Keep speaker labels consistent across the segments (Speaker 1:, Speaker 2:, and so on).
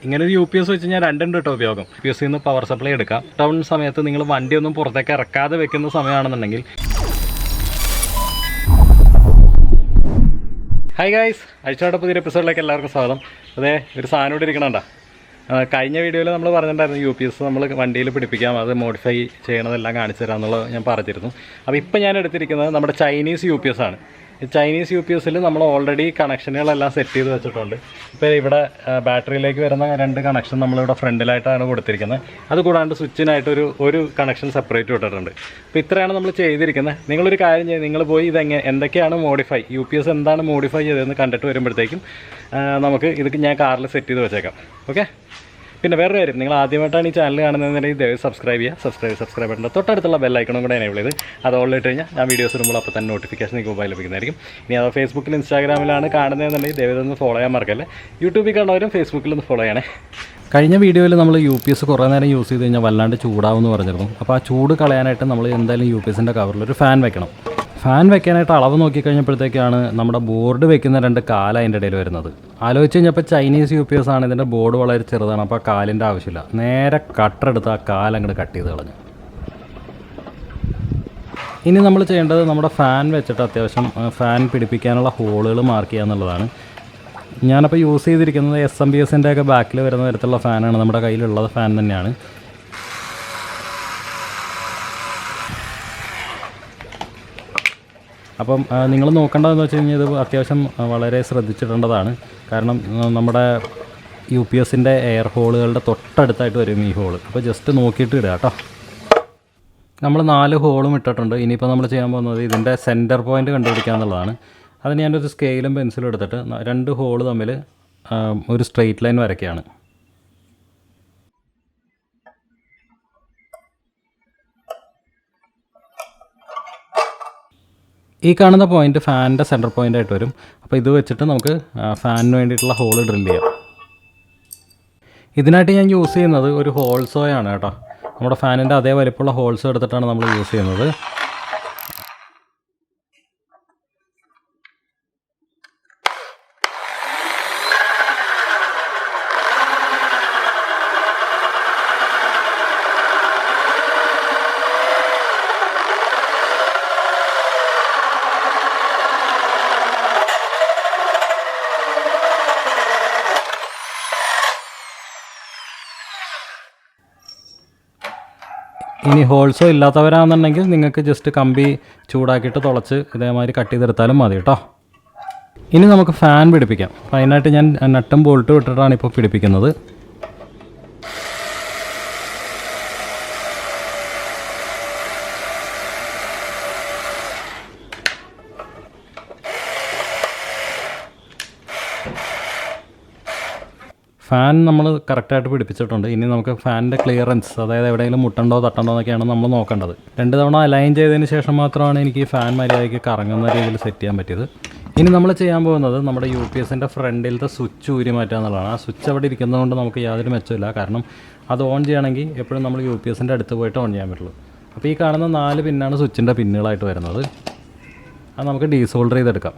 Speaker 1: ഇങ്ങനെ ഒരു UPS വെച്ച് കഴിഞ്ഞാൽ രണ്ടുണ്ട് കേട്ടോ ഉപയോഗം. UPS നിന്ന് പവർ സപ്ലൈ എടുക്കാം. ടൗൺ സമയത്ത് നിങ്ങൾ വണ്ടിയൊന്നും പുറത്തേക്ക് ഇറക്കാതെ വെക്കുന്ന സമയമാണെന്നുണ്ടെങ്കിൽ. ഹായ് ഗൈസ്, അഴിച്ചുപാടിൻ്റെ പുതിയൊരു എപ്പിസോഡിലേക്ക് എല്ലാവർക്കും സ്വാഗതം. അതെ, ഒരു സാധനം ഇവിടെ ഇരിക്കണണ്ട. കഴിഞ്ഞ വീഡിയോയിൽ നമ്മൾ പറഞ്ഞിട്ടുണ്ടായിരുന്നു UPS നമ്മൾ വണ്ടിയിൽ പിടിപ്പിക്കാം, അത് മോഡിഫൈ ചെയ്യണതെല്ലാം കാണിച്ചു തരാമെന്നുള്ളത് ഞാൻ പറഞ്ഞിരുന്നു. അപ്പോൾ ഇപ്പോൾ ഞാൻ എടുത്തിരിക്കുന്നത് നമ്മുടെ ചൈനീസ് UPS ആണ്. ചൈനീസ് UPSൽ നമ്മൾ ഓൾറെഡി കണക്ഷനുകളെല്ലാം സെറ്റ് ചെയ്ത് വെച്ചിട്ടുണ്ട്. ഇപ്പോൾ ഇവിടെ ബാറ്ററിയിലേക്ക് വരുന്ന 2 കണക്ഷൻ നമ്മളിവിടെ ഫ്രണ്ടിലായിട്ടാണ് കൊടുത്തിരിക്കുന്നത്. അതുകൂടാണ്ട് സ്വിച്ചിനായിട്ട് ഒരു കണക്ഷൻ സെപ്പറേറ്റ് വിട്ടിട്ടുണ്ട്. അപ്പോൾ ഇത്രയാണ് നമ്മൾ ചെയ്തിരിക്കുന്നത്. നിങ്ങളൊരു കാര്യം ചെയ്ത് നിങ്ങൾ പോയി എന്തൊക്കെയാണ് മോഡിഫൈ UPS എന്താണ് മോഡിഫൈ ചെയ്തതെന്ന് കണ്ടിട്ട് വരുമ്പോഴത്തേക്കും നമുക്ക് ഇത് ഞാൻ കാറിൽ സെറ്റ് ചെയ്ത് വെച്ചേക്കാം. ഓക്കെ. പിന്നെ വേറൊരു കാര്യം, നിങ്ങൾ ആദ്യമായിട്ടാണ് ഈ ചാനൽ കാണുന്നതെന്നുണ്ടെങ്കിൽ ദയവ് സബ്സ്ക്രൈബ് ചെയ്യുക. സബ്സ്ക്രൈബ് ചെയ്യേണ്ട തൊട്ടടുത്തുള്ള ബെല്ലൈക്കണും കൂടെ എനേബിൾ ചെയ്ത് അത് ഓൾ ഇട്ട് കഴിഞ്ഞാൽ ഞാൻ വീഡിയോസ് ഇടുമ്പോൾ അപ്പോൾ തന്നെ നോട്ടിഫിക്കേഷൻ നിങ്ങൾക്ക് മൊബൈൽ ലഭിക്കുന്നതായിരിക്കും. ഇനി അത് ഫേസ്ബുക്കിൽ ഇൻസ്റ്റാഗ്രാമിലാണ് കാണുന്നതെന്നുണ്ടെങ്കിൽ ദയവ് ഒന്ന് ഫോളോ ചെയ്യാൻ മറക്കല്ലേ. യൂട്യൂബിൽ കാണുന്നവരും ഫേസ്ബുക്കിൽ ഒന്ന് ഫോളോ ചെയ്യണേ. കഴിഞ്ഞ വീഡിയോയിൽ നമ്മൾ UPS കുറേ നേരം യൂസ് ചെയ്ത് കഴിഞ്ഞാൽ വല്ലാണ്ട് ചൂടാവുമെന്ന് പറഞ്ഞിരുന്നു. അപ്പോൾ ആ ചൂട് കളയാനായിട്ട് നമ്മൾ എന്തായാലും UPSൻ്റെ കവറിലൊരു ഫാൻ വെക്കണം. ഫാൻ വെക്കാനായിട്ട് അളവ് നോക്കിക്കഴിഞ്ഞപ്പോഴത്തേക്കാണ് നമ്മുടെ ബോർഡ് വെക്കുന്ന 2 കാല് അതിൻ്റെ ഇടയിൽ വരുന്നത്. ആലോചിച്ച് കഴിഞ്ഞപ്പോൾ ചൈനീസ് UPS ആണ്, ഇതിൻ്റെ ബോർഡ് വളരെ ചെറുതാണ്. അപ്പോൾ ആ കാലിൻ്റെ ആവശ്യമില്ല. നേരെ കട്ടറെടുത്ത് ആ കാലങ്ങോട്ട് കട്ട് ചെയ്ത് കളഞ്ഞു. ഇനി നമ്മൾ ചെയ്യേണ്ടത് നമ്മുടെ ഫാൻ വെച്ചിട്ട് അത്യാവശ്യം ഫാൻ പിടിപ്പിക്കാനുള്ള ഹോളുകൾ മാർക്ക് ചെയ്യുക എന്നുള്ളതാണ്. ഞാനപ്പോൾ യൂസ് ചെയ്തിരിക്കുന്നത് SMBSൻ്റെ ഒക്കെ ബാക്കിൽ വരുന്ന തരത്തിലുള്ള ഫാനാണ്. നമ്മുടെ കയ്യിലുള്ളത് ഫാൻ തന്നെയാണ്. അപ്പം നിങ്ങൾ നോക്കേണ്ടതെന്ന് വെച്ച് കഴിഞ്ഞാൽ ഇത് അത്യാവശ്യം വളരെ ശ്രദ്ധിച്ചിടേണ്ടതാണ്. കാരണം നമ്മുടെ UPSൻ്റെ എയർ ഹോളുകളുടെ തൊട്ടടുത്തായിട്ട് വരും ഈ ഹോള്. അപ്പോൾ ജസ്റ്റ് നോക്കിയിട്ട് ഇടുക കേട്ടോ. നമ്മൾ 4 ഹോളും ഇട്ടിട്ടുണ്ട്. ഇനിയിപ്പോൾ നമ്മൾ ചെയ്യാൻ പോകുന്നത് ഇതിൻ്റെ സെൻറ്റർ പോയിൻ്റ് കണ്ടുപിടിക്കുക എന്നുള്ളതാണ്. അതിന് ഞാനൊരു സ്കെയിലും പെൻസിലും എടുത്തിട്ട് 2 ഹോള് തമ്മിൽ ഒരു സ്ട്രെയിറ്റ് ലൈൻ വരയ്ക്കുകയാണ്. ഈ കാണുന്ന പോയിൻ്റ് ഫാനിൻ്റെ സെൻറ്റർ പോയിൻ്റായിട്ട് വരും. അപ്പോൾ ഇത് വെച്ചിട്ട് നമുക്ക് ഫാനിന് വേണ്ടിയിട്ടുള്ള ഹോൾ ഡ്രിൽ ചെയ്യാം. ഇതിനായിട്ട് ഞാൻ യൂസ് ചെയ്യുന്നത് ഒരു ഹോൾസോയാണ് കേട്ടോ. നമ്മുടെ ഫാനിൻ്റെ അതേ വലിപ്പമുള്ള ഹോൾസോ എടുത്തിട്ടാണ് നമ്മൾ യൂസ് ചെയ്യുന്നത്. ഇനി ഹോൾസോ ഇല്ലാത്തവരാണെന്നുണ്ടെങ്കിൽ നിങ്ങൾക്ക് ജസ്റ്റ് കമ്പി ചൂടാക്കിയിട്ട് തുളച്ച് ഇതേമാതിരി കട്ട് ചെയ്തെടുത്താലും മതി കേട്ടോ. ഇനി നമുക്ക് ഫാൻ പിടിപ്പിക്കാം. അപ്പോൾ അതിനായിട്ട് ഞാൻ നട്ടും ബോൾട്ടും ഇട്ടിട്ടാണ് ഇപ്പോൾ പിടിപ്പിക്കുന്നത്. ഫാൻ നമ്മൾ കറക്റ്റായിട്ട് പിടിപ്പിച്ചിട്ടുണ്ട്. ഇനി നമുക്ക് ഫാനിൻ്റെ ക്ലിയറൻസ്, അതായത് എവിടെയെങ്കിലും മുട്ടണ്ടോ തട്ടണ്ടോ എന്നൊക്കെയാണ് നമ്മൾ നോക്കേണ്ടത്. 2 തവണ അലൈൻ ചെയ്തതിന് ശേഷം മാത്രമാണ് എനിക്ക് ഈ ഫാൻ മര്യാദയ്ക്ക് കറങ്ങുന്ന രീതിയിൽ സെറ്റ് ചെയ്യാൻ പറ്റിയത്. ഇനി നമ്മൾ ചെയ്യാൻ പോകുന്നത് നമ്മുടെ UPSൻ്റെ ഫ്രണ്ടിലത്തെ സ്വിച്ച് ഊരി മാറ്റുക എന്നുള്ളതാണ്. ആ സ്വിച്ച് അവിടെ ഇരിക്കുന്നതുകൊണ്ട് നമുക്ക് യാതൊരു മെച്ചമില്ല. കാരണം അത് ഓൺ ചെയ്യണമെങ്കിൽ എപ്പോഴും നമ്മൾ UPSൻ്റെ അടുത്ത് പോയിട്ട് ഓൺ ചെയ്യാൻ പറ്റുള്ളൂ. അപ്പോൾ ഈ കാണുന്ന 4 പിന്നാണ് സ്വിച്ചിൻ്റെ പിന്നുകളായിട്ട് വരുന്നത്. അത് നമുക്ക് ഡീസോൾഡർ ചെയ്തെടുക്കാം.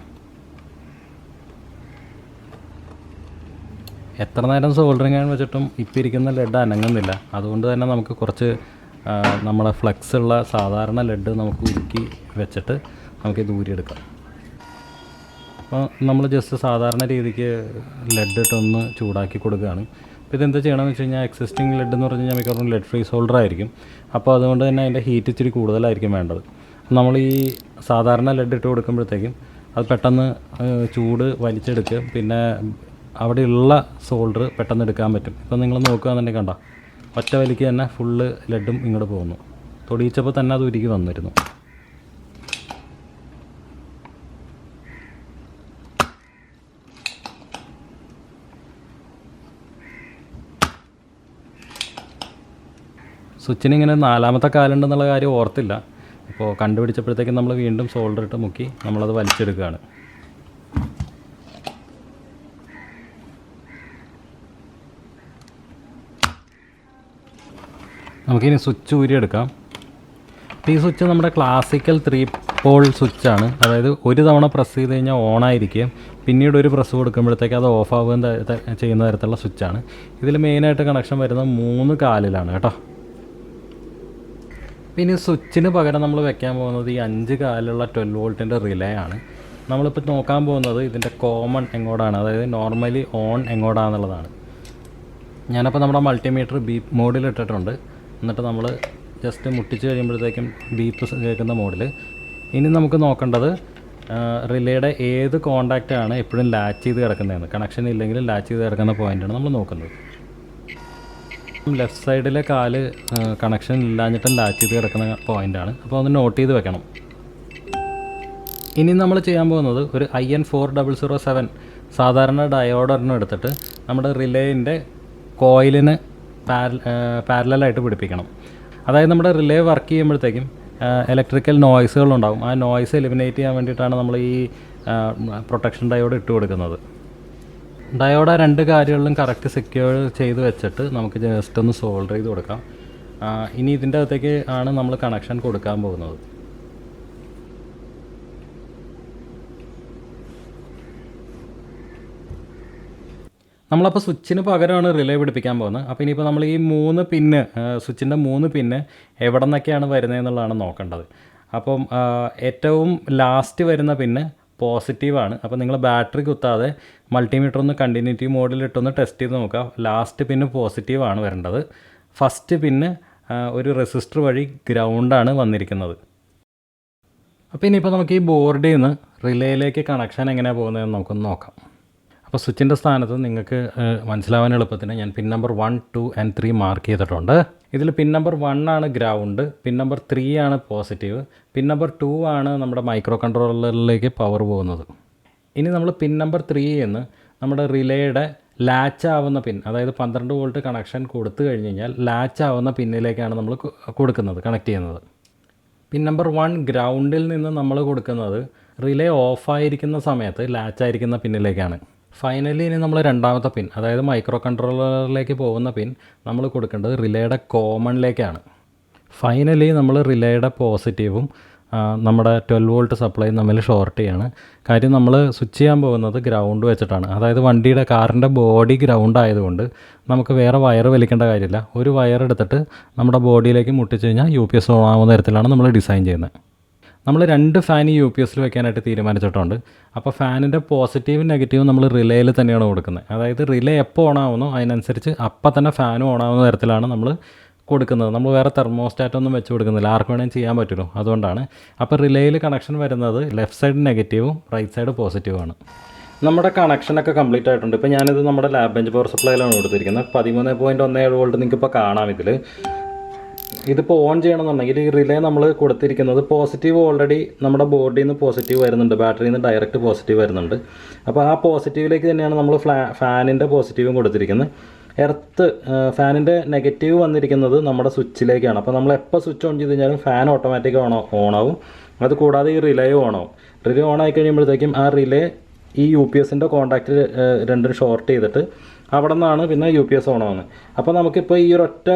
Speaker 1: എത്ര നേരം സോൾഡറിങ് ആണ് വെച്ചിട്ടും ഇപ്പോൾ ഇരിക്കുന്ന ലെഡ് അനങ്ങുന്നില്ല. അതുകൊണ്ട് തന്നെ നമുക്ക് കുറച്ച് നമ്മളെ ഫ്ലെക്സ് ഉള്ള സാധാരണ ലെഡ് നമുക്ക് ഉരുക്കി വെച്ചിട്ട് നമുക്കിത് ഊരിയെടുക്കാം. അപ്പോൾ നമ്മൾ ജസ്റ്റ് സാധാരണ രീതിക്ക് ലെഡ് ഇട്ടൊന്ന് ചൂടാക്കി കൊടുക്കുകയാണ്. അപ്പോൾ ഇതെന്താ ചെയ്യണമെന്ന് വെച്ച് കഴിഞ്ഞാൽ എക്സിസ്റ്റിംഗ് ലെഡ് എന്ന് പറഞ്ഞു കഴിഞ്ഞാൽ മിക്കവാറും ലെഡ് ഫ്രീ സോൾഡർ ആയിരിക്കും. അപ്പോൾ അതുകൊണ്ട് തന്നെ അതിൻ്റെ ഹീറ്റ് ഇച്ചിരി കൂടുതലായിരിക്കും വേണ്ടത്. നമ്മൾ ഈ സാധാരണ ലെഡ് ഇട്ട് കൊടുക്കുമ്പോഴത്തേക്കും അത് പെട്ടെന്ന് ചൂട് വലിച്ചെടുക്കും. പിന്നെ അവിടെയുള്ള സോൾഡർ പെട്ടെന്ന് എടുക്കാൻ പറ്റും. ഇപ്പം നിങ്ങൾ നോക്കുകയാണെന്നുണ്ടെങ്കിൽ കണ്ട ഒറ്റ വലിക്ക് തന്നെ ഫുള്ള് ലെഡും ഇങ്ങോട്ട് പോകുന്നു. തൊടിയിച്ചപ്പോൾ തന്നെ അത് ഉരുക്കി വന്നിരുന്നു. സ്വിച്ചിന് ഇങ്ങനെ 4ാമത്തെ കാലുണ്ടെന്നുള്ള കാര്യം ഓർത്തില്ല. അപ്പോൾ കണ്ടുപിടിച്ചപ്പോഴത്തേക്കും നമ്മൾ വീണ്ടും സോൾഡർ ഇട്ട് മുക്കി നമ്മളത് വലിച്ചെടുക്കുകയാണ്. നമുക്കിനി സ്വിച്ച് ഊരിയെടുക്കാം. അപ്പോൾ ഈ സ്വിച്ച് നമ്മുടെ ക്ലാസിക്കൽ പോൾ സ്വിച്ചാണ്. അതായത് ഒരു തവണ പ്രസ് ചെയ്ത് കഴിഞ്ഞാൽ ഓണായിരിക്കുകയും പിന്നീട് ഒരു പ്രസ് കൊടുക്കുമ്പോഴത്തേക്ക് അത് ഓഫ് ആവുകയും ചെയ്യുന്ന തരത്തിലുള്ള സ്വിച്ചാണ്. ഇതിൽ മെയിനായിട്ട് കണക്ഷൻ വരുന്നത് 3 കാലിലാണ് കേട്ടോ. പിന്നെ സ്വിച്ചിന് പകരം നമ്മൾ വെക്കാൻ പോകുന്നത് ഈ 5 കാലുള്ള 12 വോൾട്ടിൻ്റെ റിലേ ആണ്. നമ്മളിപ്പോൾ നോക്കാൻ പോകുന്നത് ഇതിൻ്റെ കോമൺ എങ്ങോട്ടാണ്, അതായത് നോർമലി ഓൺ എങ്ങോട്ടാണെന്നുള്ളതാണ്. ഞാനപ്പോൾ നമ്മുടെ മൾട്ടിമീറ്റർ ബീപ്പ് മോഡിൽ ഇട്ടിട്ടുണ്ട്. എന്നിട്ട് നമ്മൾ ജസ്റ്റ് മുട്ടിച്ച് കഴിയുമ്പോഴത്തേക്കും ബീപ്പ് കേൾക്കുന്ന മോഡിൽ. ഇനി നമുക്ക് നോക്കേണ്ടത് റിലേയുടെ ഏത് കോണ്ടാക്റ്റാണ് എപ്പോഴും ലാച്ച് ചെയ്ത് കിടക്കുന്നതെന്ന്. കണക്ഷൻ ഇല്ലെങ്കിൽ ലാച്ച് ചെയ്ത് കിടക്കുന്ന പോയിൻ്റാണ് നമ്മൾ നോക്കുന്നത്. ലെഫ്റ്റ് സൈഡിലെ കാല് കണക്ഷൻ ഇല്ലാഞ്ഞിട്ടും ലാച്ച് ചെയ്ത് കിടക്കുന്ന പോയിൻ്റാണ്. അപ്പോൾ ഒന്ന് നോട്ട് ചെയ്ത് വെക്കണം. ഇനി നമ്മൾ ചെയ്യാൻ പോകുന്നത് ഒരു IN4007 സാധാരണ ഡയോഡൊരെണ്ണം എടുത്തിട്ട് നമ്മുടെ റിലേൻ്റെ കോയിലിന് പാരലായിട്ട് പിടിപ്പിക്കണം. അതായത് നമ്മുടെ റിലേ വർക്ക് ചെയ്യുമ്പോഴത്തേക്കും ഇലക്ട്രിക്കൽ നോയ്സുകളുണ്ടാകും. ആ നോയ്സ് എലിമിനേറ്റ് ചെയ്യാൻ വേണ്ടിയിട്ടാണ് നമ്മൾ ഈ പ്രൊട്ടക്ഷൻ ഡയോഡ് ഇട്ട് കൊടുക്കുന്നത്. ഡയോഡ് 2 കാര്യങ്ങളിലും കറക്റ്റ് സെക്യൂർ ചെയ്ത് വെച്ചിട്ട് നമുക്ക് ജസ്റ്റ് ഒന്ന് സോൾഡർ ചെയ്ത് കൊടുക്കാം. ഇനി ഇതിൻ്റെ അകത്തേക്ക് ആണ് നമ്മൾ കണക്ഷൻ കൊടുക്കാൻ പോകുന്നത്. നമ്മളപ്പോൾ സ്വിച്ചിന് പകരമാണ് റിലേ പിടിപ്പിക്കാൻ പോകുന്നത്. അപ്പോൾ ഇനിയിപ്പോൾ നമ്മൾ ഈ 3 പിന്ന് സ്വിച്ചിൻ്റെ 3 പിന്ന് എവിടെ നിന്നൊക്കെയാണ് വരുന്നതെന്നുള്ളതാണ് നോക്കേണ്ടത്. അപ്പം ഏറ്റവും ലാസ്റ്റ് വരുന്ന പിന്ന് പോസിറ്റീവാണ്. അപ്പോൾ നിങ്ങൾ ബാറ്ററി കുത്താതെ മൾട്ടിമീറ്റർ ഒന്ന് കണ്ടിന്യൂറ്റി മോഡിലിട്ടൊന്ന് ടെസ്റ്റ് ചെയ്ത് നോക്കുക. ലാസ്റ്റ് പിന്ന് പോസിറ്റീവാണ് വരേണ്ടത്. ഫസ്റ്റ് പിന്ന് ഒരു റെസിസ്റ്റർ വഴി ഗ്രൗണ്ടാണ് വന്നിരിക്കുന്നത്. അപ്പോൾ ഇനിയിപ്പോൾ നമുക്ക് ഈ ബോർഡിൽ നിന്ന് റിലേയിലേക്ക് കണക്ഷൻ എങ്ങനെയാണ് പോകുന്നതെന്ന് നമുക്കൊന്ന് നോക്കാം. അപ്പോൾ സ്വിച്ചിൻ്റെ സ്ഥാനത്ത് നിങ്ങൾക്ക് മനസ്സിലാവാൻ എളുപ്പത്തിന് ഞാൻ പിൻ നമ്പർ 1, 2 and 3 മാർക്ക് ചെയ്തിട്ടുണ്ട്. ഇതിൽ പിൻ നമ്പർ 1 ആണ് ഗ്രൗണ്ട്, പിൻ നമ്പർ 3 ആണ് പോസിറ്റീവ്, പിൻ നമ്പർ 2 ആണ് നമ്മുടെ മൈക്രോ കൺട്രോളറിലേക്ക് പവർ പോകുന്നത്. ഇനി നമ്മൾ പിൻ നമ്പർ 3 എന്ന് നമ്മുടെ റിലേയുടെ ലാച്ച് ആവുന്ന പിൻ, അതായത് 12 വോൾട്ട് കണക്ഷൻ കൊടുത്തു കഴിഞ്ഞ് കഴിഞ്ഞാൽ ലാച്ച് ആവുന്ന പിന്നിലേക്കാണ് നമ്മൾ കൊടുക്കുന്നത്, കണക്ട് ചെയ്യുന്നത്. പിൻ നമ്പർ 1 ഗ്രൗണ്ടിൽ നിന്ന് നമ്മൾ കൊടുക്കുന്നത് റിലേ ഓഫായിരിക്കുന്ന സമയത്ത് ലാച്ചായിരിക്കുന്ന പിന്നിലേക്കാണ്. ഫൈനലി ഇനി നമ്മൾ രണ്ടാമത്തെ പിൻ, അതായത് മൈക്രോ കൺട്രോളറിലേക്ക് പോകുന്ന പിൻ നമ്മൾ കൊടുക്കേണ്ടത് റിലേയുടെ കോമണിലേക്കാണ്. ഫൈനലി നമ്മൾ റിലേയുടെ പോസിറ്റീവും നമ്മുടെ 12 വോൾട്ട് സപ്ലൈ തമ്മിൽ ഷോർട്ട് ചെയ്യാണ്. കാര്യം നമ്മൾ സ്വിച്ച് ചെയ്യാൻ പോകുന്നത് ഗ്രൗണ്ട് വെച്ചിട്ടാണ്. അതായത് വണ്ടിയുടെ കാറിൻ്റെ ബോഡി ഗ്രൗണ്ട് ആയതുകൊണ്ട് നമുക്ക് വേറെ വയർ വലിക്കേണ്ട കാര്യമില്ല. ഒരു വയർ എടുത്തിട്ട് നമ്മുടെ ബോഡിയിലേക്ക് മുട്ടിച്ച് കഴിഞ്ഞാൽ UPS ഓൺ ആവുന്ന തരത്തിലാണ് നമ്മൾ ഡിസൈൻ ചെയ്യുന്നത്. നമ്മൾ 2 ഫാൻ UPSൽ വെക്കാനായിട്ട് തീരുമാനിച്ചിട്ടുണ്ട്. അപ്പോൾ ഫാനിൻ്റെ പോസിറ്റീവും നെഗറ്റീവും നമ്മൾ റിലേയിൽ തന്നെയാണ് കൊടുക്കുന്നത്. അതായത് റിലേ എപ്പോൾ ഓണാവുന്നോ അതിനനുസരിച്ച് അപ്പം തന്നെ ഫാനും ഓണാവുന്ന തരത്തിലാണ് നമ്മൾ കൊടുക്കുന്നത്. നമ്മൾ വേറെ തെർമോസ്റ്റാറ്റൊന്നും വെച്ച് കൊടുക്കുന്നില്ല, ആർക്ക് വേണമെങ്കിൽ ചെയ്യാൻ പറ്റുമല്ലോ, അതുകൊണ്ടാണ്. അപ്പോൾ റിലേയിൽ കണക്ഷൻ വരുന്നത് ലെഫ്റ്റ് സൈഡ് നെഗറ്റീവും റൈറ്റ് സൈഡ് പോസിറ്റീവുമാണ്. നമ്മുടെ കണക്ഷനൊക്കെ കംപ്ലീറ്റ് ആയിട്ടുണ്ട്. ഇപ്പോൾ ഞാനിത് നമ്മുടെ ലാബ് ബെഞ്ച് പവർ സപ്ലൈയിലാണ് കൊടുത്തിരിക്കുന്നത്. 13.17 വോൾട്ട് നിങ്ങൾക്കിപ്പോൾ കാണാം. ഇതിപ്പോൾ ഓൺ ചെയ്യണമെന്നുണ്ടെങ്കിൽ ഈ റിലേ നമ്മൾ കൊടുത്തിരിക്കുന്നത് പോസിറ്റീവ് ഓൾറെഡി നമ്മുടെ ബോഡിയിൽ നിന്ന് പോസിറ്റീവ് വരുന്നുണ്ട്, ബാറ്ററിയിൽ നിന്ന് ഡയറക്റ്റ് പോസിറ്റീവ് വരുന്നുണ്ട്. അപ്പോൾ ആ പോസിറ്റീവിലേക്ക് തന്നെയാണ് നമ്മൾ ഫാനിൻ്റെ പോസിറ്റീവും കൊടുത്തിരിക്കുന്നത്. ഫാനിൻ്റെ നെഗറ്റീവ് വന്നിരിക്കുന്നത് നമ്മുടെ സ്വിച്ചിലേക്കാണ്. അപ്പോൾ നമ്മൾ എപ്പോൾ സ്വിച്ച് ഓൺ ചെയ്ത് കഴിഞ്ഞാലും ഫാൻ ഓട്ടോമാറ്റിക് ഓണാവും. അത് കൂടാതെ ഈ റിലേയും ഓണാവും. റിലേ ഓൺ ആയി കഴിയുമ്പോഴത്തേക്കും ആ റിലേ ഈ UPSൻ്റെ കോൺടാക്റ്റ് രണ്ടും ഷോർട്ട് ചെയ്തിട്ട് അവിടെ നിന്നാണ് പിന്നെ UPS ഓൺ ആവുന്നത്. അപ്പോൾ നമുക്കിപ്പോൾ ഈ ഒരൊറ്റ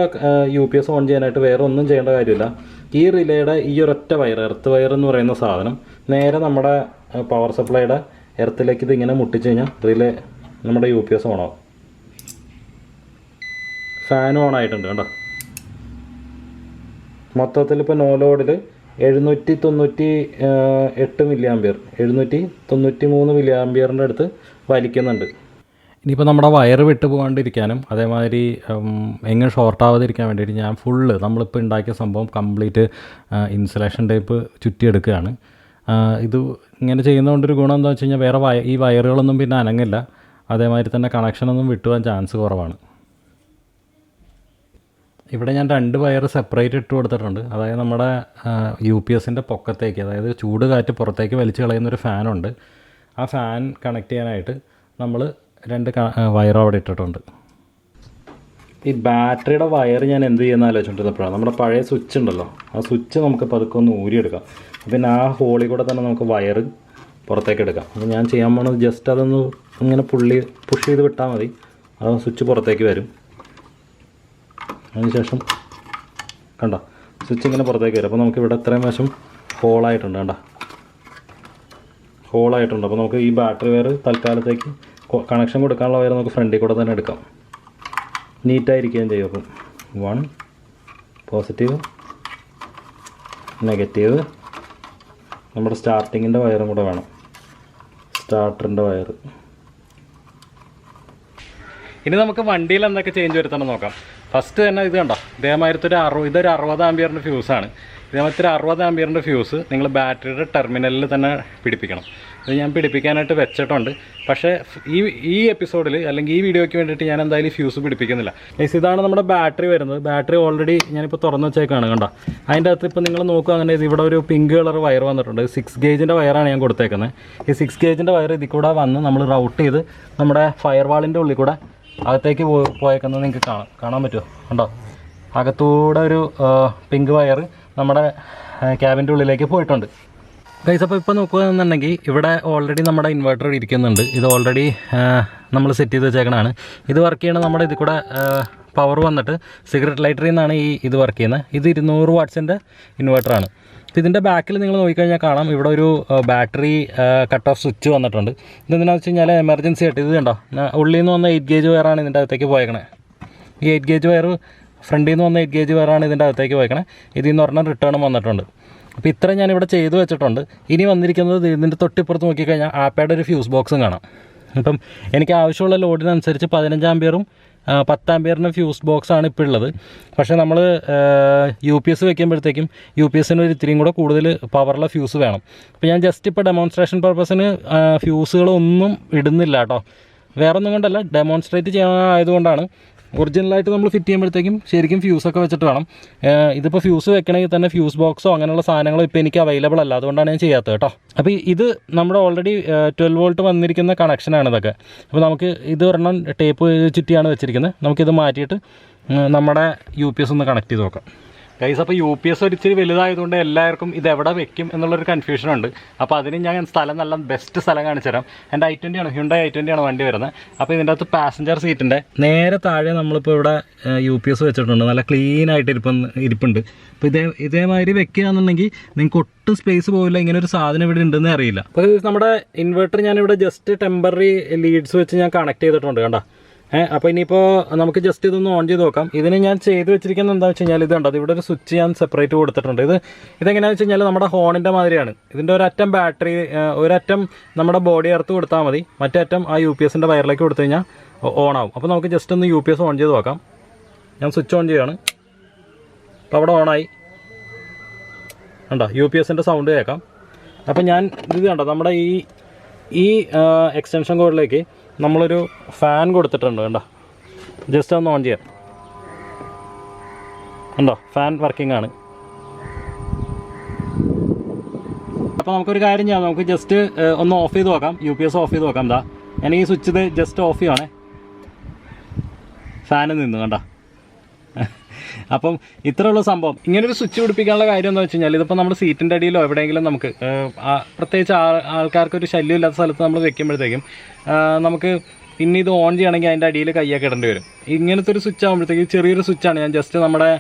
Speaker 1: UPS ഓൺ ചെയ്യാനായിട്ട് വേറെ ഒന്നും ചെയ്യേണ്ട കാര്യമില്ല. ഈ റിലേയുടെ ഈ ഒരൊറ്റ വയർ, എർത്ത് വയർ എന്ന് പറയുന്ന സാധനം നേരെ നമ്മുടെ പവർ സപ്ലൈയുടെ എർത്തിലേക്ക് ഇതിങ്ങനെ മുട്ടിച്ച് കഴിഞ്ഞാൽ റിലേ നമ്മുടെ UPS ഓൺ ആവും. ഫാനും ഓൺ ആയിട്ടുണ്ട് കേട്ടോ. മൊത്തത്തിൽ ഇപ്പോൾ നോ ലോഡിൽ 798 മില്ലി ആംപിയർ, 793 മില്ലി ആംപിയറിൻ്റെ അടുത്ത് വലിക്കുന്നുണ്ട്. ഇനിയിപ്പോൾ നമ്മുടെ വയർ വിട്ട് പോകാണ്ടിരിക്കാനും അതേമാതിരി എങ്ങനെ ഷോർട്ട് ആവാതിരിക്കാൻ വേണ്ടിയിട്ട് ഞാൻ ഫുള്ള് നമ്മളിപ്പോൾ ഉണ്ടാക്കിയ സംഭവം കംപ്ലീറ്റ് ഇൻസുലേഷൻ ടൈപ്പ് ചുറ്റിയെടുക്കുകയാണ്. ഇത് ഇങ്ങനെ ചെയ്യുന്നതുകൊണ്ടൊരു ഗുണം എന്താണെന്ന് വെച്ച് കഴിഞ്ഞാൽ വേറെ ഈ വയറുകളൊന്നും പിന്നെ അനങ്ങില്ല. അതേമാതിരി തന്നെ കണക്ഷനൊന്നും വിട്ടുപോകാൻ ചാൻസ് കുറവാണ്. ഇവിടെ ഞാൻ 2 വയർ സെപ്പറേറ്റ് ഇട്ട് കൊടുത്തിട്ടുണ്ട്. അതായത് നമ്മുടെ UPSൻ്റെ പൊക്കത്തേക്ക്, അതായത് ചൂട് കാറ്റ് പുറത്തേക്ക് വലിച്ചു കളയുന്നൊരു ഫാനുണ്ട്. ആ ഫാൻ കണക്ട് ചെയ്യാനായിട്ട് നമ്മൾ 2 വയർ അവിടെ ഇട്ടിട്ടുണ്ട്. ഈ ബാറ്ററിയുടെ വയർ ഞാൻ എന്ത് ചെയ്യുന്ന ആലോചിച്ചുകൊണ്ടിരുന്നപ്പോഴാണ് നമ്മുടെ പഴയ സ്വിച്ച് ഉണ്ടല്ലോ, ആ സ്വിച്ച് നമുക്ക് പതുക്കെ ഒന്ന് ഊരിയെടുക്കാം. പിന്നെ ആ ഹോളിൽ കൂടെ തന്നെ നമുക്ക് വയർ പുറത്തേക്ക് എടുക്കാം. അപ്പോൾ ഞാൻ ചെയ്യാൻ പോകുന്നത് ജസ്റ്റ് അതൊന്ന് ഇങ്ങനെ പുഷ് ചെയ്ത് വിട്ടാൽ മതി, ആ സ്വിച്ച് പുറത്തേക്ക് വരും. അതിനുശേഷം കണ്ടോ സ്വിച്ച് ഇങ്ങനെ പുറത്തേക്ക് വരും. അപ്പോൾ നമുക്ക് ഇവിടെ ഇത്രയും വശം ഹോളായിട്ടുണ്ട് കണ്ടോ. ഹോളായിട്ടുണ്ട്. അപ്പോൾ നമുക്ക് ഈ ബാറ്ററി വയർ തൽക്കാലത്തേക്ക് കണക്ഷൻ കൊടുക്കാനുള്ള വയർ നമുക്ക് ഫ്രണ്ടിൽ കൂടെ തന്നെ എടുക്കാം. നീറ്റായിരിക്കുകയും ചെയ്യും. അപ്പം 1 പോസിറ്റീവ്, നെഗറ്റീവ്. നമ്മുടെ സ്റ്റാർട്ടിങ്ങിൻ്റെ വയറും കൂടെ വേണം, സ്റ്റാർട്ടറിൻ്റെ വയർ. ഇനി നമുക്ക് വണ്ടിയിൽ എന്തൊക്കെ ചേഞ്ച് വരുത്തണം നോക്കാം. ഫസ്റ്റ് തന്നെ ഇത് കണ്ടോ, ഇതേമാതിരത്തൊരു ഇതൊരു 60 ആംപിയറിൻ്റെ ഫ്യൂസാണ്. ഇതേമാതിരത്തൊരു 60 ആംപിയറിൻ്റെ ഫ്യൂസ് നിങ്ങൾ ബാറ്ററിയുടെ ടെർമിനലിൽ തന്നെ പിടിപ്പിക്കണം. ഇത് ഞാൻ പിടിപ്പിക്കാനായിട്ട് വെച്ചിട്ടുണ്ട്. പക്ഷേ ഈ എപ്പിസോഡിൽ അല്ലെങ്കിൽ ഈ വീഡിയോയ്ക്ക് വേണ്ടിയിട്ട് ഞാൻ എന്തായാലും ഫ്യൂസ് പിടിപ്പിക്കുന്നില്ല. ഇതാണ് നമ്മുടെ ബാറ്ററി വരുന്നത്. ബാറ്ററി ഓൾറെഡി ഞാനിപ്പോൾ തുറന്ന് വെച്ചേക്കാണ് കണ്ടോ. അതിൻ്റെ അകത്ത് ഇപ്പോൾ നിങ്ങൾ നോക്കുക, അങ്ങനെ ഇവിടെ ഒരു പിങ്ക് കളർ വയർ വന്നിട്ടുണ്ട്. 6 ഗേജിൻ്റെ വയറാണ് ഞാൻ കൊടുത്തേക്കുന്നത്. ഈ 6 ഗേജിൻ്റെ വയർ ഇതിൽ കൂടെ വന്ന് നമ്മൾ റൗട്ട് ചെയ്ത് നമ്മുടെ ഫയർ വാളിൻ്റെ ഉള്ളിൽ കൂടെ അകത്തേക്ക് പോയേക്കുന്നത് നിങ്ങൾക്ക് കാണാൻ പറ്റുമോ? കണ്ടോ, അകത്തൂടെ ഒരു പിങ്ക് വയർ നമ്മുടെ ക്യാബിൻ്റെ ഉള്ളിലേക്ക് പോയിട്ടുണ്ട്. ഗൈസ്, അപ്പോൾ ഇപ്പോൾ നോക്കുകയാണെന്നുണ്ടെങ്കിൽ ഇവിടെ ഓൾറെഡി നമ്മുടെ ഇൻവെർട്ടർ ഇരിക്കുന്നുണ്ട്. ഇത് ഓൾറെഡി നമ്മൾ സെറ്റ് ചെയ്ത് വെച്ചേക്കണതാണ്. ഇത് വർക്ക് ചെയ്യണത് നമ്മുടെ ഇതിൽ കൂടെ പവർ വന്നിട്ട് സിഗരറ്റ് ലൈറ്ററിൽ നിന്നാണ് ഇത് വർക്ക് ചെയ്യുന്നത്. ഇത് 200 വാട്ട്സിൻ്റെ ഇൻവെർട്ടറാണ്. ഇതിൻ്റെ ബാക്കിൽ നിങ്ങൾ നോക്കിക്കഴിഞ്ഞാൽ കാണാം, ഇവിടെ ഒരു ബാറ്ററി കട്ട് ഓഫ് സ്വിച്ച് വന്നിട്ടുണ്ട്. ഇതെന്താണെന്ന് വെച്ച് കഴിഞ്ഞാൽ എമർജൻസി ആയിട്ട് ഇത് കണ്ടോ, ഉള്ളിൽ നിന്ന് വന്ന 8 ഗേജ് വയറാണ് ഇതിൻ്റെ അകത്തേക്ക് പോയേക്കണേ. ഈ 8 ഗേജ് വയർ ഫ്രണ്ടിൽ നിന്ന് വന്ന 8 ഗേജ് വയറാണ് ഇതിൻ്റെ അകത്തേക്ക് പോയേക്കണേ. ഇതിൽ നിന്ന് പറഞ്ഞാൽ റിട്ടേണും വന്നിട്ടുണ്ട്. അപ്പോൾ ഇത്രയും ഞാനിവിടെ ചെയ്ത് വെച്ചിട്ടുണ്ട്. ഇനി വന്നിരിക്കുന്നത് ഇതിൻ്റെ തൊട്ടിപ്പുറത്ത് നോക്കിക്കഴിഞ്ഞാൽ ആപ്പയുടെ ഒരു ഫ്യൂസ് ബോക്സും കാണാം. ഇപ്പം എനിക്ക് ആവശ്യമുള്ള ലോഡിനനുസരിച്ച് 15 ആംപിയറും 10 ആംപിയറിൻ്റെ ഫ്യൂസ് ബോക്സാണ് ഇപ്പോൾ ഉള്ളത്. പക്ഷേ നമ്മൾ UPS വെക്കുമ്പോഴത്തേക്കും UPSന് ഒരു ഇത്തിരിയും കൂടെ കൂടുതൽ പവറുള്ള ഫ്യൂസ് വേണം. അപ്പോൾ ഞാൻ ജസ്റ്റ് ഇപ്പോൾ ഡെമോൺസ്ട്രേഷൻ പർപ്പസിന് ഫ്യൂസുകളൊന്നും ഇടുന്നില്ല കേട്ടോ. വേറെ ഒന്നും കൊണ്ടല്ല, ഡെമോൺസ്ട്രേറ്റ് ചെയ്യാനായതുകൊണ്ടാണ്. ഒറിജിനലായിട്ട് നമ്മൾ ഫിറ്റ് ചെയ്യുമ്പോഴത്തേക്കും ശരിക്കും ഫ്യൂസൊക്കെ വെച്ചിട്ട് വേണം. ഇതിപ്പോൾ ഫ്യൂസ് വെക്കണമെങ്കിൽ തന്നെ ഫ്യൂസ് ബോക്സോ അങ്ങനെയുള്ള സാധനങ്ങളോ ഇപ്പോൾ എനിക്ക് അവൈലബിൾ അല്ല, അതുകൊണ്ടാണ് ഞാൻ ചെയ്യാത്തത് കേട്ടോ. അപ്പോൾ ഇത് നമ്മുടെ ഓൾറെഡി 12 വോൾട്ട് വന്നിരിക്കുന്ന കണക്ഷനാണ് ഇതൊക്കെ. അപ്പോൾ നമുക്ക് ഇത് ഒരെണ്ണം ടേപ്പ് ചുറ്റിയാണ് വെച്ചിരിക്കുന്നത്. നമുക്കിത് മാറ്റിയിട്ട് നമ്മുടെ UPS ഒന്ന് കണക്ട് ചെയ്ത് നോക്കാം. ഗൈസ്, അപ്പോൾ UPS ഒരിച്ചിരി വലുതായതുകൊണ്ട് എല്ലാവർക്കും ഇത് എവിടെ വെക്കും എന്നുള്ളൊരു കൺഫ്യൂഷനുണ്ട്. അപ്പോൾ അതിന് ഞാൻ സ്ഥലം നല്ല ബെസ്റ്റ് സ്ഥലം കാണിച്ചു തരാം. എൻ്റെ i20 ആണ്, ഹ്യുണ്ടായി i20 ആണ് വണ്ടി വരുന്നത്. അപ്പോൾ ഇതിൻ്റെ അകത്ത് പാസഞ്ചർ സീറ്റിൻ്റെ നേരെ താഴെ നമ്മളിപ്പോൾ ഇവിടെ UPS വെച്ചിട്ടുണ്ട്. നല്ല ക്ലീൻ ആയിട്ട് ഇരിപ്പുണ്ട്. അപ്പോൾ ഇതേമാതിരി വെക്കുകയാണെന്നുണ്ടെങ്കിൽ നിങ്ങൾക്ക് ഒട്ടും സ്പേസ് പോവില്ല. ഇങ്ങനെ ഒരു സാധനം ഇവിടെ ഉണ്ടെന്ന് അറിയില്ല. അപ്പോൾ നമ്മുടെ ഇൻവെർട്ടർ ഞാനിവിടെ ജസ്റ്റ് ടെമ്പററി ലീഡ്സ് വെച്ച് ഞാൻ കണക്ട് ചെയ്തിട്ടുണ്ട് കണ്ടോ. അപ്പോൾ ഇനിയിപ്പോൾ നമുക്ക് ജസ്റ്റ് ഇതൊന്ന് ഓൺ ചെയ്ത് നോക്കാം. ഇതിന് ഞാൻ ചെയ്ത് വെച്ചിരിക്കുന്നത് എന്താണെന്ന് വെച്ച് കഴിഞ്ഞാൽ ഇത് കണ്ടോ, ഇവിടെ ഒരു സ്വിച്ച് ഞാൻ സെപ്പറേറ്റ് കൊടുത്തിട്ടുണ്ട്. ഇതെങ്ങനെയാണെന്ന് വെച്ച് കഴിഞ്ഞാൽ നമ്മുടെ ഹോണിൻ്റെ മാതിരിയാണ്. ഇതിൻ്റെ ഒരറ്റം ബാറ്ററി, ഒരറ്റം നമ്മുടെ ബോഡി എർത്ത് കൊടുത്താൽ മതി, മറ്റേ അറ്റം ആ UPSൻ്റെ വയറിലേക്ക് കൊടുത്തു കഴിഞ്ഞാൽ ഓൺ ആവും. അപ്പോൾ നമുക്ക് ജസ്റ്റ് ഒന്ന് UPS ഓൺ ചെയ്ത് നോക്കാം. ഞാൻ സ്വിച്ച് ഓൺ ചെയ്യുകയാണ്. അപ്പോൾ അവിടെ ഓണായി കണ്ടോ, UPSൻ്റെ സൗണ്ട് കേൾക്കാം. അപ്പോൾ ഞാൻ ഇത് കണ്ടോ, നമ്മുടെ ഈ എക്സ്റ്റൻഷൻ കോഡിലേക്ക് നമ്മളൊരു ഫാൻ കൊടുത്തിട്ടുണ്ട് കണ്ടോ. ജസ്റ്റ് ഒന്ന് ഓൺ ചെയ്യാം കണ്ടോ, ഫാൻ വർക്കിംഗ് ആണ്. അപ്പോൾ നമുക്കൊരു കാര്യം ചെയ്യാം, നമുക്ക് ജസ്റ്റ് ഒന്ന് ഓഫ് ചെയ്ത് നോക്കാം. UPS ഓഫ് ചെയ്ത് നോക്കാം. ഞാൻ ഈ സ്വിച്ച് ഇത് ജസ്റ്റ് ഓഫ് ചെയ്യുവാണേ. ഫാനിൽ നിന്ന് കണ്ടോ. അപ്പം ഇത്രയുള്ള സംഭവം. ഇങ്ങനൊരു സ്വിച്ച് പിടിപ്പിക്കാനുള്ള കാര്യം എന്താ വെച്ച് കഴിഞ്ഞാൽ, ഇതിപ്പോൾ നമ്മുടെ സീറ്റിൻ്റെ അടിയിലോ എവിടെയെങ്കിലും നമുക്ക് പ്രത്യേകിച്ച് ആൾക്കാർക്കൊരു ശല്യം ഇല്ലാത്ത സ്ഥലത്ത് നമ്മൾ വെക്കുമ്പോഴത്തേക്കും നമുക്ക് പിന്നെ ഇത് ഓൺ ചെയ്യണമെങ്കിൽ അതിൻ്റെ അടിയിൽ കയ്യൊക്കെ ഇടേണ്ടി വരും. ഇങ്ങനത്തെ ഒരു സ്വിച്ച് ആകുമ്പോഴത്തേക്കും ചെറിയൊരു സ്വിച്ചാണ്. ഞാൻ ജസ്റ്റ് നമ്മുടെ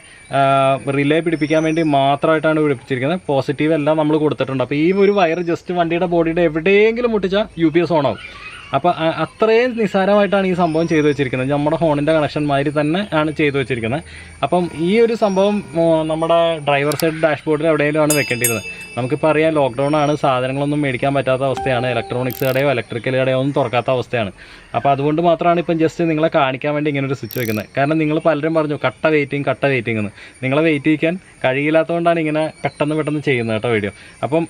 Speaker 1: റിലേ പിടിപ്പിക്കാൻ വേണ്ടി മാത്രമായിട്ടാണ് പിടിപ്പിച്ചിരിക്കുന്നത്. പോസിറ്റീവ് എല്ലാം നമ്മൾ കൊടുത്തിട്ടുണ്ട്. അപ്പോൾ ഈ ഒരു വയർ ജസ്റ്റ് വണ്ടിയുടെ ബോഡിയുടെ എവിടെയെങ്കിലും മുട്ടിച്ചാൽ UPS ഓൺ ആവും. അപ്പോൾ അത്രയും നിസ്സാരമായിട്ടാണ് ഈ സംഭവം ചെയ്തു വെച്ചിരിക്കുന്നത്. നമ്മുടെ ഹോണിൻ്റെ കണക്ഷൻ മാതിരി തന്നെ ആണ് ചെയ്തു വെച്ചിരിക്കുന്നത്. അപ്പം ഈ ഒരു സംഭവം നമ്മുടെ ഡ്രൈവർ സൈഡ് ഡാഷ്ബോർഡിൽ എവിടെയെങ്കിലുമാണ് വെക്കേണ്ടിയിരുന്നത്. നമുക്കിപ്പോൾ അറിയാം, ലോക്ക്ഡൗൺ ആണ്, സാധനങ്ങളൊന്നും മേടിക്കാൻ പറ്റാത്ത അവസ്ഥയാണ്. ഇലക്ട്രോണിക്സ് കടയോ ഇലക്ട്രിക്കൽ കടയോ ഒന്നും തുറക്കാത്ത അവസ്ഥയാണ്. അപ്പോൾ അതുകൊണ്ട് മാത്രമാണ് ഇപ്പം ജസ്റ്റ് നിങ്ങളെ കാണിക്കാൻ വേണ്ടി ഇങ്ങനൊരു സ്വിച്ച് വെക്കുന്നത്. കാരണം നിങ്ങൾ പലരും പറഞ്ഞു കട്ട വെയിറ്റിംഗ് എന്ന്. നിങ്ങളെ വെയിറ്റ് ചെയ്യിക്കാൻ കഴിയില്ലാത്തതുകൊണ്ടാണ് ഇങ്ങനെ പെട്ടെന്ന് ചെയ്യുന്നത് കേട്ടോ വീഡിയോ. അപ്പം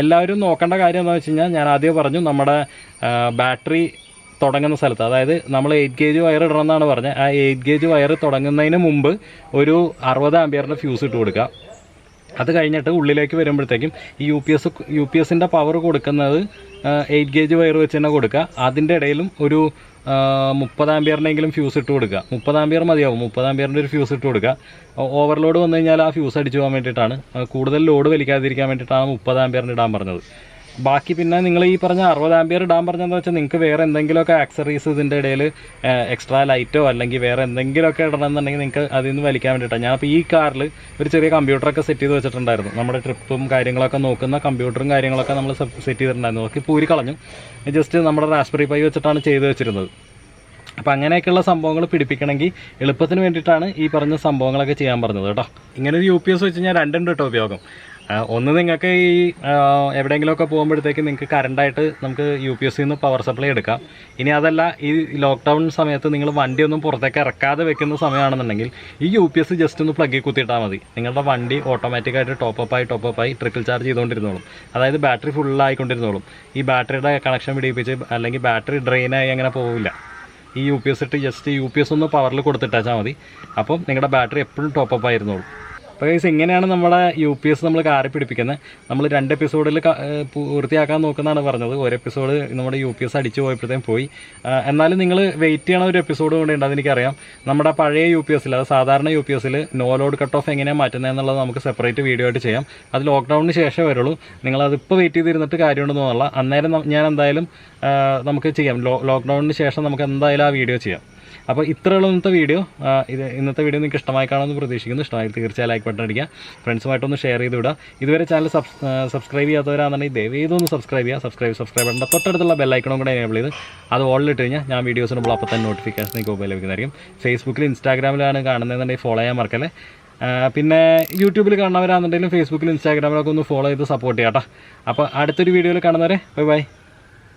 Speaker 1: എല്ലാവരും നോക്കേണ്ട കാര്യം എന്താണെന്ന് വെച്ച് കഴിഞ്ഞാൽ, ഞാൻ ആദ്യം പറഞ്ഞു നമ്മുടെ ബാറ്ററി തുടങ്ങുന്ന സ്ഥലത്ത്, അതായത് നമ്മൾ 8 ഗേജ് വയർ ഇടണമെന്നാണ് പറഞ്ഞത്. ആ 8 ഗേജ് വയർ തുടങ്ങുന്നതിന് മുമ്പ് ഒരു 60 ആംപിയറിൻ്റെ ഫ്യൂസ് ഇട്ട് കൊടുക്കുക. അത് കഴിഞ്ഞിട്ട് ഉള്ളിലേക്ക് വരുമ്പോഴത്തേക്കും ഈ UPSൻ്റെ പവർ കൊടുക്കുന്നത് 8 ഗേജ് വയർ വെച്ച് തന്നെ കൊടുക്കുക. അതിൻ്റെ ഇടയിലും ഒരു 30 ആംപിയറിനെങ്കിലും ഫ്യൂസ് ഇട്ട് കൊടുക്കുക. 30 ആംപിയർ മതിയാവും. 30 ആംപിയറിൻ്റെ ഒരു ഫ്യൂസ് ഇട്ട് കൊടുക്കുക. ഓവർലോഡ് വന്നു കഴിഞ്ഞാൽ ആ ഫ്യൂസ് അടിച്ചു പോകാൻ വേണ്ടിയിട്ടാണ്, കൂടുതൽ ലോഡ് വലിക്കാതിരിക്കാൻ വേണ്ടിയിട്ടാണ് 30 ആംപിയറിന് ഇടാൻ പറഞ്ഞത്. ബാക്കി പിന്നെ നിങ്ങൾ ഈ പറഞ്ഞ 60 ആംപിയർ ഇടാൻ പറഞ്ഞതെന്ന് വെച്ചാൽ നിങ്ങൾക്ക് വേറെ എന്തെങ്കിലുമൊക്കെ ആക്സറീസ് ഇതിൻ്റെ ഇടയിൽ എക്സ്ട്രാ ലൈറ്റോ അല്ലെങ്കിൽ വേറെ എന്തെങ്കിലുമൊക്കെ ഇടണമെന്നുണ്ടെങ്കിൽ നിങ്ങൾക്ക് അതിൽ നിന്ന് വലിക്കാൻ വേണ്ടിയിട്ടാണ്. ഞാനിപ്പോൾ ഈ കാറിൽ ഒരു ചെറിയ കമ്പ്യൂട്ടറൊക്കെ സെറ്റ് ചെയ്ത് വെച്ചിട്ടുണ്ടായിരുന്നു. നമ്മുടെ ട്രിപ്പും കാര്യങ്ങളൊക്കെ നോക്കുന്ന കമ്പ്യൂട്ടറും കാര്യങ്ങളൊക്കെ നമ്മൾ സെറ്റ് ചെയ്തിട്ടുണ്ടായിരുന്നു. നോക്കി പൂരി കളഞ്ഞു. ജസ്റ്റ് നമ്മുടെ റാസ്ബെറി പൈ വെച്ചിട്ടാണ് ചെയ്ത് വെച്ചിരുന്നത്. അപ്പോൾ അങ്ങനെയൊക്കെയുള്ള സംഭവങ്ങൾ പിടിപ്പിക്കണമെങ്കിൽ എളുപ്പത്തിന് വേണ്ടിയിട്ടാണ് ഈ പറഞ്ഞ സംഭവങ്ങളൊക്കെ ചെയ്യാൻ പറഞ്ഞത് കേട്ടോ. ഇങ്ങനൊരു UPS വെച്ച് കഴിഞ്ഞാൽ രണ്ടുണ്ട് കേട്ടോ ഉപയോഗം. ഒന്ന് നിങ്ങൾക്ക് ഈ എവിടെയെങ്കിലുമൊക്കെ പോകുമ്പോഴത്തേക്ക് നിങ്ങൾക്ക് കറണ്ടായിട്ട് നമുക്ക് UPSൽ നിന്ന് പവർ സപ്ലൈ എടുക്കാം. ഇനി അതല്ല ഈ ലോക്ക്ഡൗൺ സമയത്ത് നിങ്ങൾ വണ്ടിയൊന്നും പുറത്തേക്ക് ഇറക്കാതെ വെക്കുന്ന സമയമാണെന്നുണ്ടെങ്കിൽ ഈ UPS ജസ്റ്റ് ഒന്ന് പ്ലഗിൽ കുത്തിയിട്ടാൽ മതി. നിങ്ങളുടെ വണ്ടി ഓട്ടോമാറ്റിക്കായിട്ട് ടോപ്പപ്പായി ട്രിപ്പിൾ ചാർജ് ചെയ്തുകൊണ്ടിരുന്നോളും. അതായത് ബാറ്ററി ഫുള്ളായിക്കൊണ്ടിരുന്നോളും. ഈ ബാറ്ററിയുടെ കണക്ഷൻ പിടിപ്പിച്ച് അല്ലെങ്കിൽ ബാറ്ററി ഡ്രെയിനായി അങ്ങനെ പോവില്ല. ഈ UPS ഇട്ട് ജസ്റ്റ് UPS ഒന്ന് പവറിൽ കൊടുത്തിട്ടാച്ചാൽ മതി. അപ്പം നിങ്ങളുടെ ബാറ്ററി എപ്പോഴും ടോപ്പപ്പായിരുന്നോളും. അപ്പോൾ ഗൈസ് ഇങ്ങനെയാണ് നമ്മുടെ UPS നമ്മൾ കാറി പിടിപ്പിക്കുന്നത്. നമ്മൾ 2 എപ്പിസോഡിൽ പൂർത്തിയാക്കാൻ നോക്കുന്നതാണ് പറഞ്ഞത്. ഒരു എപ്പിസോഡ് നമ്മുടെ UPS അടിച്ചു പോയപ്പോഴത്തേക്കും പോയി. എന്നാലും നിങ്ങൾ വെയിറ്റ് ചെയ്യണ ഒരു എപ്പിസോഡ് കൂടെ ഉണ്ട്. അതെനിക്കറിയാം. നമ്മുടെ പഴയ UPSൽ അത് സാധാരണ UPSൽ നോ ലോഡ് കട്ട് ഓഫ് എങ്ങനെയാണ് മാറ്റുന്നതെന്നുള്ളത് നമുക്ക് സെപ്പറേറ്റ് വീഡിയോ ആയിട്ട് ചെയ്യാം. അത് ലോക്ക്ഡൗണിന് ശേഷം വരുള്ളൂ. നിങ്ങളതിപ്പോൾ വെയിറ്റ് ചെയ്തിരുന്നിട്ട് കാര്യമുണ്ടെന്ന് തോന്നില്ല. അന്നേരം ഞാൻ എന്തായാലും നമുക്ക് ചെയ്യാം. ലോക്ക്ഡൗണിന് ശേഷം നമുക്ക് എന്തായാലും ആ വീഡിയോ ചെയ്യാം. അപ്പോൾ ഇത്രയുള്ള ഇന്നത്തെ വീഡിയോ. ഇന്നത്തെ വീഡിയോ നിങ്ങൾക്ക് ഇഷ്ടമായി കാണുമെന്ന് പ്രതീക്ഷിക്കുന്നു. ഇഷ്ടമായി തീർച്ചയായും ലൈക്ക് ബട്ടൺ അടിക്കുക. ഫ്രണ്ട്സുമായിട്ടൊന്ന് ഷെയർ ചെയ്ത് വിടുക. ഇതുവരെ ചാനൽ സബ്സ്ക്രൈബ് ചെയ്യാത്തവരാണെന്നുണ്ടെങ്കിൽ ദയവേതൊന്ന് സബ്സ്ക്രൈബ് ചെയ്യുക. സബ്സ്ക്രൈബ് ബട്ടൻ്റെ തൊട്ടടുത്തുള്ള ബെല്ലൈക്കണും കൂടെ എനേബിൾ ചെയ്ത് അത് ഓളിലിട്ട് കഴിഞ്ഞാൽ ഞാൻ വീഡിയോസ് ഇടുമ്പോൾ അപ്പോൾ തന്നെ നോട്ടിഫിക്കേഷൻ നിങ്ങൾക്ക് മൊബൈൽ ലഭിക്കുന്നതായിരിക്കും. ഫേസ്ബുക്കിൽ ഇൻസ്റ്റാഗ്രാമിലാണ് കാണുന്നതെന്നുണ്ടെങ്കിൽ ഫോളോ ചെയ്യാൻ മറക്കല്ലേ. പിന്നെ യൂട്യൂബിൽ കാണുന്നവരാണെന്നുണ്ടെങ്കിലും ഫേസ്ബുക്കിൽ ഇൻസ്റ്റാഗ്രാമിലൊക്കെ ഒന്ന് ഫോളോ ചെയ്ത് സപ്പോർട്ട് ചെയ്യാം കേട്ടോ. അപ്പോൾ അടുത്തൊരു വീഡിയോയിൽ കാണുന്നവരെ ബൈ.